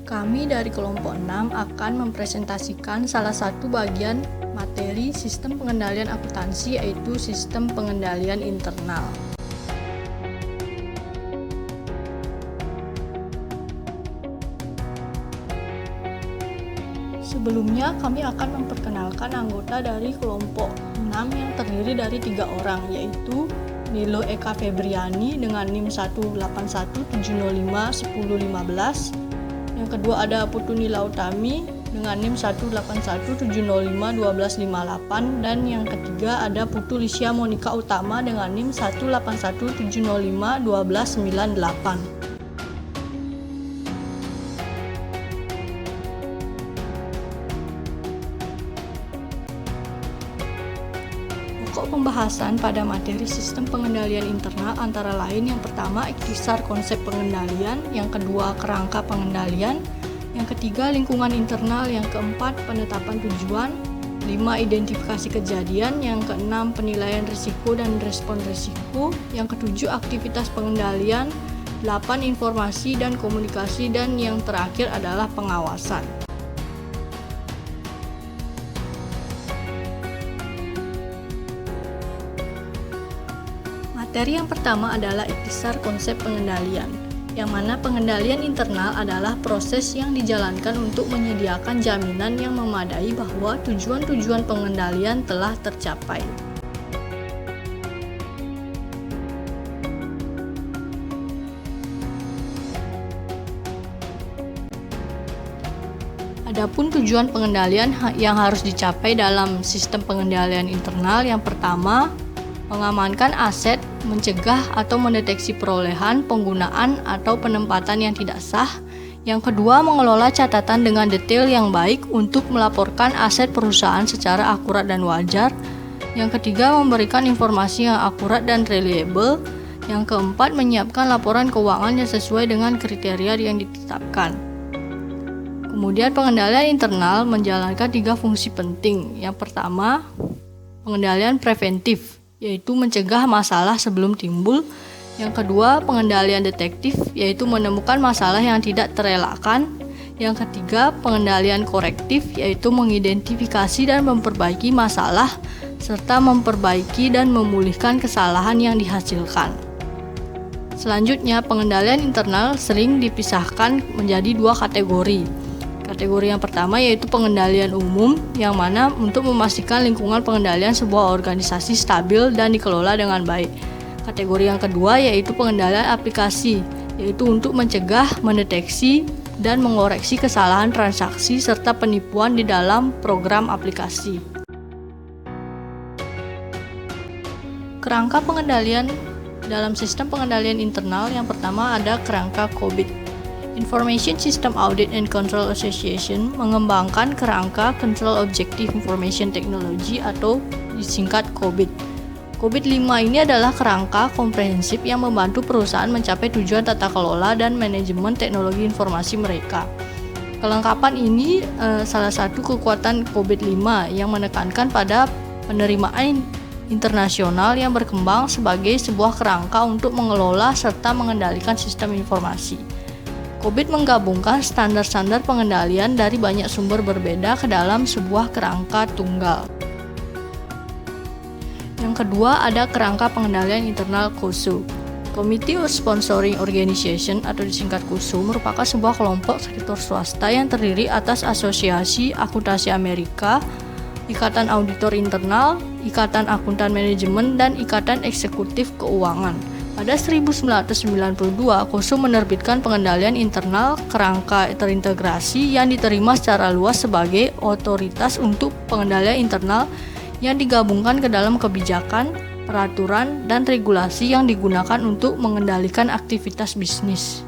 Kami dari kelompok 6 akan mempresentasikan salah satu bagian materi sistem pengendalian akuntansi, yaitu sistem pengendalian internal. Sebelumnya, kami akan memperkenalkan anggota dari kelompok 6 yang terdiri dari 3 orang, yaitu Nilo Eka Febriani dengan NIM 18170510515. Yang kedua ada Putuni Lautami dengan NIM 181705128, dan yang ketiga ada Putu Lisya Monika Utama dengan NIM 18170512998. Pokok pembahasan pada materi sistem pengendalian internal antara lain yang pertama ikhtisar konsep pengendalian, yang kedua kerangka pengendalian, yang ketiga lingkungan internal, yang keempat penetapan tujuan, 5 identifikasi kejadian, yang keenam penilaian risiko dan respon risiko, yang ketujuh aktivitas pengendalian, 8 informasi dan komunikasi, dan yang terakhir adalah pengawasan. Materi yang pertama adalah ikhtisar konsep pengendalian, yang mana pengendalian internal adalah proses yang dijalankan untuk menyediakan jaminan yang memadai bahwa tujuan-tujuan pengendalian telah tercapai. Adapun tujuan pengendalian yang harus dicapai dalam sistem pengendalian internal, yang pertama mengamankan aset, mencegah atau mendeteksi perolehan, penggunaan, atau penempatan yang tidak sah. Yang kedua, mengelola catatan dengan detail yang baik untuk melaporkan aset perusahaan secara akurat dan wajar. Yang ketiga, memberikan informasi yang akurat dan reliable. Yang keempat, menyiapkan laporan keuangan yang sesuai dengan kriteria yang ditetapkan. Kemudian, pengendalian internal menjalankan 3 fungsi penting. Yang pertama, pengendalian preventif, yaitu mencegah masalah sebelum timbul. Yang kedua, pengendalian detektif, yaitu menemukan masalah yang tidak terelakkan. Yang ketiga, pengendalian korektif, yaitu mengidentifikasi dan memperbaiki masalah, serta memperbaiki dan memulihkan kesalahan yang dihasilkan. Selanjutnya, pengendalian internal sering dipisahkan menjadi 2 kategori. Kategori yang pertama yaitu pengendalian umum, yang mana untuk memastikan lingkungan pengendalian sebuah organisasi stabil dan dikelola dengan baik. Kategori yang kedua yaitu pengendalian aplikasi, yaitu untuk mencegah, mendeteksi, dan mengoreksi kesalahan transaksi serta penipuan di dalam program aplikasi. Kerangka pengendalian dalam sistem pengendalian internal, yang pertama ada kerangka COBIT. Information System Audit and Control Association mengembangkan kerangka Control Objective Information Technology atau disingkat COBIT. COBIT 5 ini adalah kerangka komprehensif yang membantu perusahaan mencapai tujuan tata kelola dan manajemen teknologi informasi mereka. Kelengkapan ini salah satu kekuatan COBIT 5 yang menekankan pada penerimaan internasional yang berkembang sebagai sebuah kerangka untuk mengelola serta mengendalikan sistem informasi. COBIT menggabungkan standar-standar pengendalian dari banyak sumber berbeda ke dalam sebuah kerangka tunggal. Yang kedua ada kerangka pengendalian internal COSO. Committee of Sponsoring Organization atau disingkat COSO merupakan sebuah kelompok sektor swasta yang terdiri atas Asosiasi Akuntansi Amerika, Ikatan Auditor Internal, Ikatan Akuntan Manajemen, dan Ikatan Eksekutif Keuangan. Pada 1992, COSO menerbitkan pengendalian internal kerangka terintegrasi yang diterima secara luas sebagai otoritas untuk pengendalian internal yang digabungkan ke dalam kebijakan, peraturan, dan regulasi yang digunakan untuk mengendalikan aktivitas bisnis.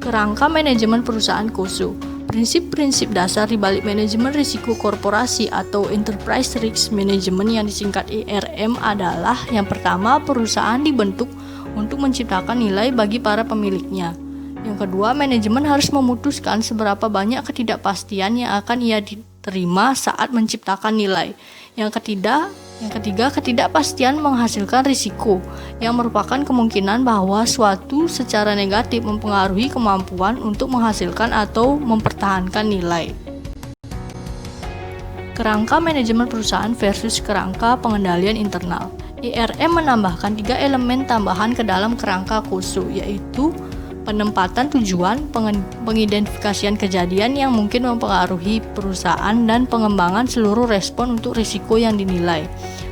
Kerangka manajemen perusahaan COSO. Prinsip-prinsip dasar di balik manajemen risiko korporasi atau Enterprise Risk Management yang disingkat ERM adalah yang pertama, perusahaan dibentuk untuk menciptakan nilai bagi para pemiliknya. Yang kedua, manajemen harus memutuskan seberapa banyak ketidakpastian yang akan ia diterima saat menciptakan nilai. Yang ketiga, Yang ketiga, ketidakpastian menghasilkan risiko, yang merupakan kemungkinan bahwa suatu secara negatif mempengaruhi kemampuan untuk menghasilkan atau mempertahankan nilai. Kerangka manajemen perusahaan versus kerangka pengendalian internal. IRM menambahkan 3 elemen tambahan ke dalam kerangka KUSU, yaitu penempatan tujuan, pengidentifikasian kejadian yang mungkin mempengaruhi perusahaan, dan pengembangan seluruh respon untuk risiko yang dinilai.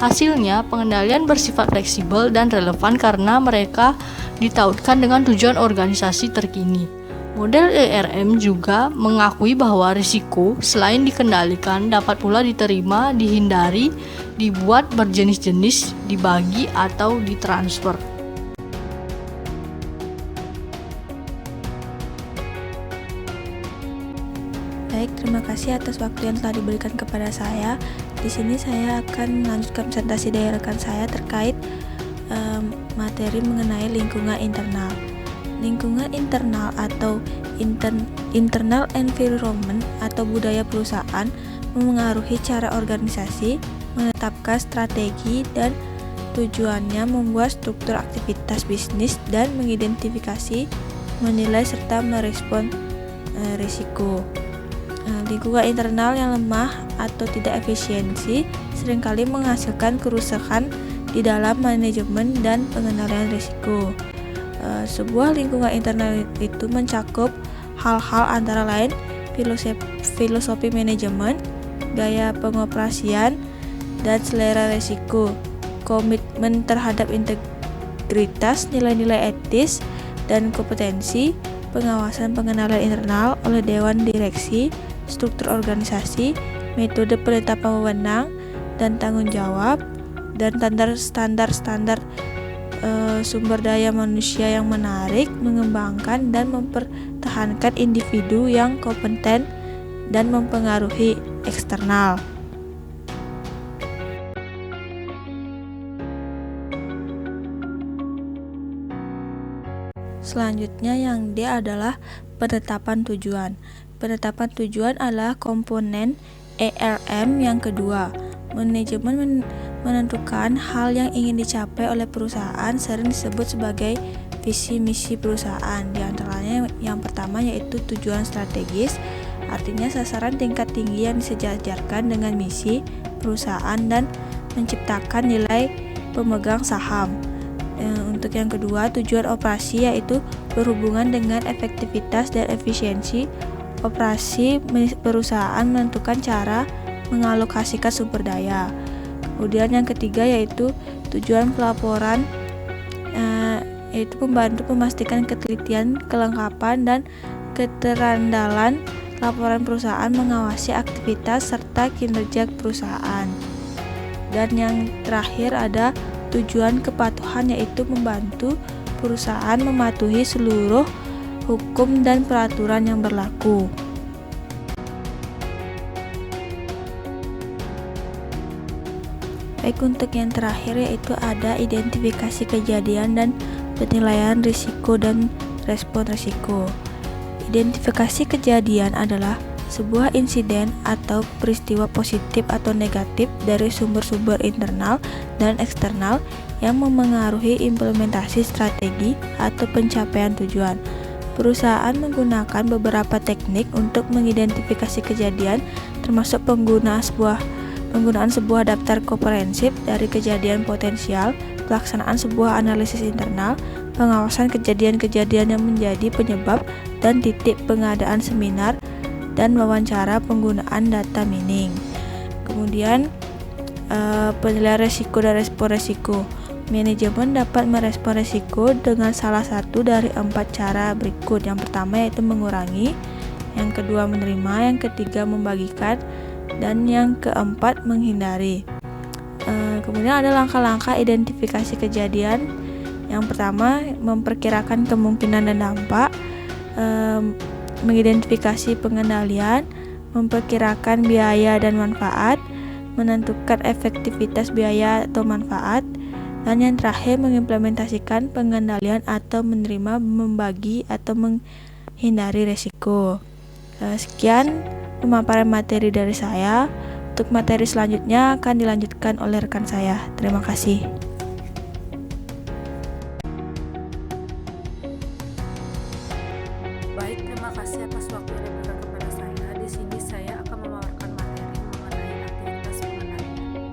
Hasilnya, pengendalian bersifat fleksibel dan relevan karena mereka ditautkan dengan tujuan organisasi terkini. Model IRM juga mengakui bahwa risiko selain dikendalikan dapat pula diterima, dihindari, dibuat berjenis-jenis, dibagi, atau ditransfer. Baik, terima kasih atas waktu yang telah diberikan kepada saya. Di sini saya akan melanjutkan presentasi dari rekan saya terkait materi mengenai lingkungan internal. Lingkungan internal atau internal environment atau budaya perusahaan memengaruhi cara organisasi menetapkan strategi dan tujuannya, membuat struktur aktivitas bisnis, dan mengidentifikasi, menilai, serta merespon risiko. Lingkungan internal yang lemah atau tidak efisiensi seringkali menghasilkan kerusakan di dalam manajemen dan pengendalian risiko. Sebuah lingkungan internal itu mencakup hal-hal antara lain filosofi manajemen, gaya pengoperasian, dan selera risiko, komitmen terhadap integritas, nilai-nilai etis, dan kompetensi, pengawasan pengendalian internal oleh dewan direksi, struktur organisasi, metode penetapan wewenang dan tanggung jawab, dan standar sumber daya manusia yang menarik, mengembangkan dan mempertahankan individu yang kompeten dan mempengaruhi eksternal. Selanjutnya yang D adalah penetapan tujuan. Penetapan tujuan adalah komponen ERM yang kedua. Manajemen menentukan hal yang ingin dicapai oleh perusahaan, sering disebut sebagai visi misi perusahaan. Di antaranya yang pertama yaitu tujuan strategis, artinya sasaran tingkat tinggi yang disejajarkan dengan misi perusahaan dan menciptakan nilai pemegang saham. Untuk yang kedua, tujuan operasi, yaitu berhubungan dengan efektivitas dan efisiensi operasi perusahaan, menentukan cara mengalokasikan sumber daya. Kemudian yang ketiga yaitu tujuan pelaporan, yaitu membantu memastikan ketelitian, kelengkapan, dan keterandalan laporan perusahaan, mengawasi aktivitas serta kinerja perusahaan. Dan yang terakhir ada tujuan kepatuhan, yaitu membantu perusahaan mematuhi seluruh hukum dan peraturan yang berlaku. Baik, untuk yang terakhir yaitu ada identifikasi kejadian dan penilaian risiko dan respon risiko. Identifikasi kejadian adalah sebuah insiden atau peristiwa positif atau negatif dari sumber-sumber internal dan eksternal yang memengaruhi implementasi strategi atau pencapaian tujuan. Perusahaan menggunakan beberapa teknik untuk mengidentifikasi kejadian, termasuk penggunaan sebuah daftar komprehensif dari kejadian potensial, pelaksanaan sebuah analisis internal, pengawasan kejadian-kejadian yang menjadi penyebab, dan titik pengadaan seminar dan wawancara penggunaan data mining. Kemudian penilaian risiko dan respon risiko. Manajemen dapat merespon risiko dengan salah satu dari 4 cara berikut. Yang pertama yaitu mengurangi, yang kedua menerima, yang ketiga membagikan, dan yang keempat menghindari. Kemudian ada langkah-langkah identifikasi kejadian. Yang pertama, memperkirakan kemungkinan dan dampak, mengidentifikasi pengendalian, memperkirakan biaya dan manfaat, menentukan efektivitas biaya atau manfaat, dan yang terakhir mengimplementasikan pengendalian atau menerima, membagi, atau menghindari risiko. Sekian pemaparan materi dari saya. Untuk materi selanjutnya akan dilanjutkan oleh rekan saya. Terima kasih. Baik, terima kasih atas waktu yang diberikan kepada saya. Di sini saya akan memaparkan materi mengenai aktivitas pengendalian.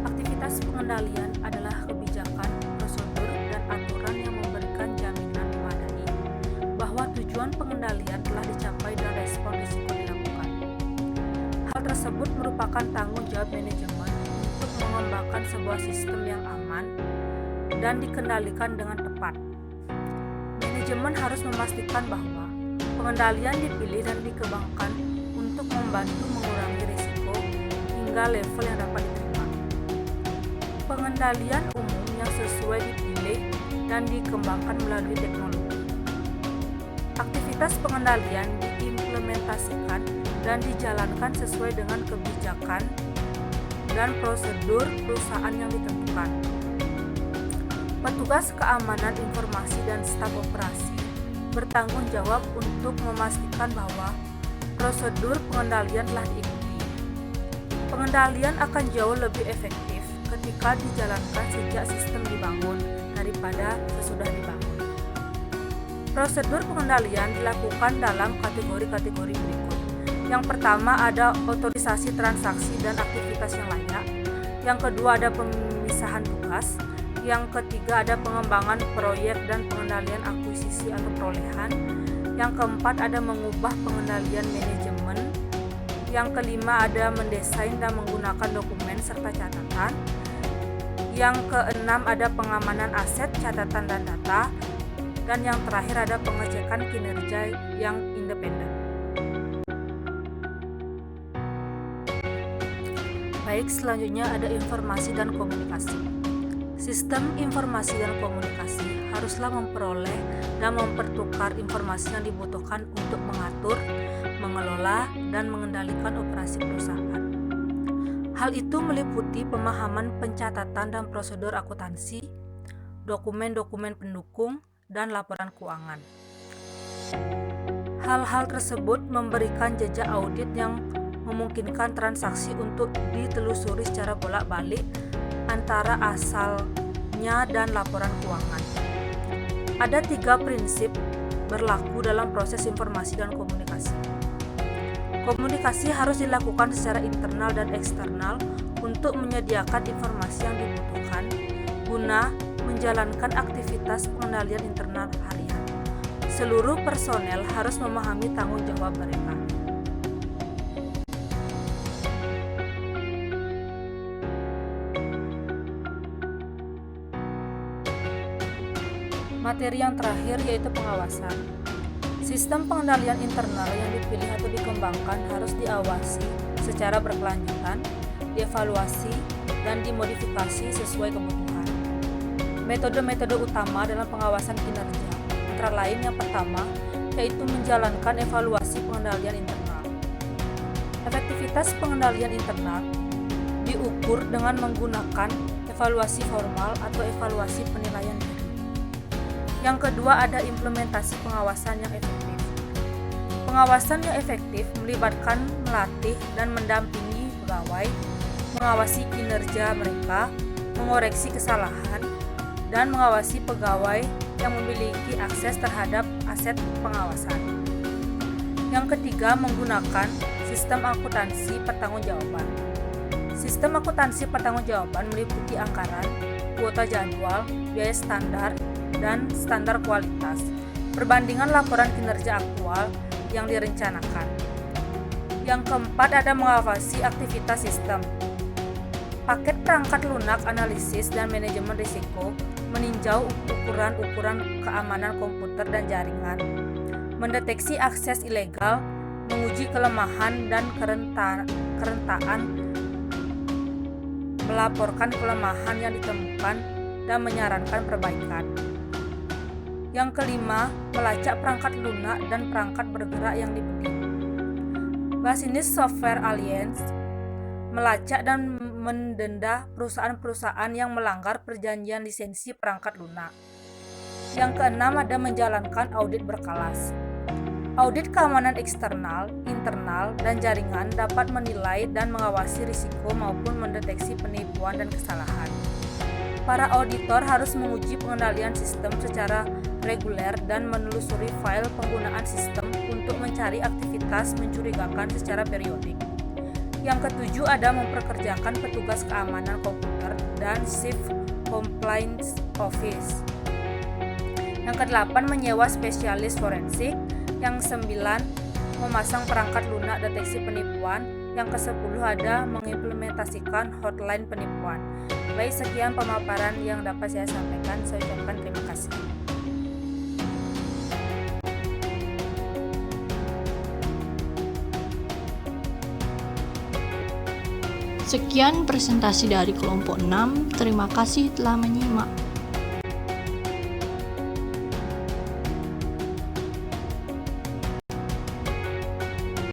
Aktivitas pengendalian adalah kebijakan, prosedur, dan aturan yang memberikan jaminan memadai bahwa tujuan pengendalian telah dicapai dan respon risiko dilakukan. Hal tersebut merupakan tanggung jawab manajemen untuk mengembangkan sebuah sistem yang aman dan dikendalikan dengan tepat. Manajemen harus memastikan bahwa pengendalian dipilih dan dikembangkan untuk membantu mengurangi risiko hingga level yang dapat diterima. Pengendalian umum yang sesuai dipilih dan dikembangkan melalui teknologi. Aktivitas pengendalian diimplementasikan dan dijalankan sesuai dengan kebijakan dan prosedur perusahaan yang ditentukan. Petugas keamanan informasi dan staf operasi bertanggung jawab untuk memastikan bahwa prosedur pengendalian telah diikuti. Pengendalian akan jauh lebih efektif ketika dijalankan sejak sistem dibangun daripada sesudah dibangun. Prosedur pengendalian dilakukan dalam kategori-kategori berikut. Yang pertama ada otorisasi transaksi dan aktivitas yang layak. Yang kedua ada pemisahan tugas. Yang ketiga ada pengembangan proyek dan pengendalian akuisisi atau perolehan. Yang keempat ada mengubah pengendalian manajemen. Yang kelima ada mendesain dan menggunakan dokumen serta catatan. Yang keenam ada pengamanan aset, catatan dan data. Dan yang terakhir ada pengecekan kinerja yang independen. Baik, selanjutnya ada informasi dan komunikasi. Sistem informasi dan komunikasi haruslah memperoleh dan mempertukar informasi yang dibutuhkan untuk mengatur, mengelola, dan mengendalikan operasi perusahaan. Hal itu meliputi pemahaman pencatatan dan prosedur akuntansi, dokumen-dokumen pendukung, dan laporan keuangan. Hal-hal tersebut memberikan jejak audit yang memungkinkan transaksi untuk ditelusuri secara bolak-balik antara asalnya dan laporan keuangan. Ada 3 prinsip berlaku dalam proses informasi dan komunikasi. Komunikasi harus dilakukan secara internal dan eksternal untuk menyediakan informasi yang dibutuhkan guna menjalankan aktivitas pengendalian internal harian. Seluruh personel harus memahami tanggung jawab mereka. Materi yang terakhir yaitu pengawasan. Sistem pengendalian internal yang dipilih atau dikembangkan harus diawasi secara berkelanjutan, dievaluasi, dan dimodifikasi sesuai kebutuhan. Metode-metode utama dalam pengawasan kinerja antara lain yang pertama yaitu menjalankan evaluasi pengendalian internal. Efektivitas pengendalian internal diukur dengan menggunakan evaluasi formal atau evaluasi penilaian diri. Yang kedua ada implementasi pengawasan yang efektif. Pengawasan yang efektif melibatkan melatih dan mendampingi pegawai, mengawasi kinerja mereka, mengoreksi kesalahan, dan mengawasi pegawai yang memiliki akses terhadap aset pengawasan. Yang ketiga menggunakan sistem akuntansi pertanggungjawaban. Sistem akuntansi pertanggungjawaban meliputi anggaran, kuota jadwal, biaya standar, dan standar kualitas, perbandingan laporan kinerja aktual yang direncanakan. Yang keempat ada mengawasi aktivitas sistem. Paket perangkat lunak analisis dan manajemen risiko meninjau ukuran-ukuran keamanan komputer dan jaringan, mendeteksi akses ilegal, menguji kelemahan dan kerentaan, melaporkan kelemahan yang ditemukan, dan menyarankan perbaikan. Yang kelima, melacak perangkat lunak dan perangkat bergerak yang dibeli. Business Software Alliance melacak dan mendenda perusahaan-perusahaan yang melanggar perjanjian lisensi perangkat lunak. Yang keenam ada menjalankan audit berkelas. Audit keamanan eksternal, internal, dan jaringan dapat menilai dan mengawasi risiko maupun mendeteksi penipuan dan kesalahan. Para auditor harus menguji pengendalian sistem secara reguler dan menelusuri file penggunaan sistem untuk mencari aktivitas mencurigakan secara periodik. Yang ketujuh ada memperkerjakan petugas keamanan komputer dan Chief Compliance Office. Yang kedelapan menyewa spesialis forensik. Yang sembilan memasang perangkat lunak deteksi penipuan. Yang ke-10 ada mengimplementasikan hotline penipuan. Baik, sekian pemaparan yang dapat saya sampaikan. Saya ucapkan terima kasih. Sekian presentasi dari kelompok 6. Terima kasih telah menyimak.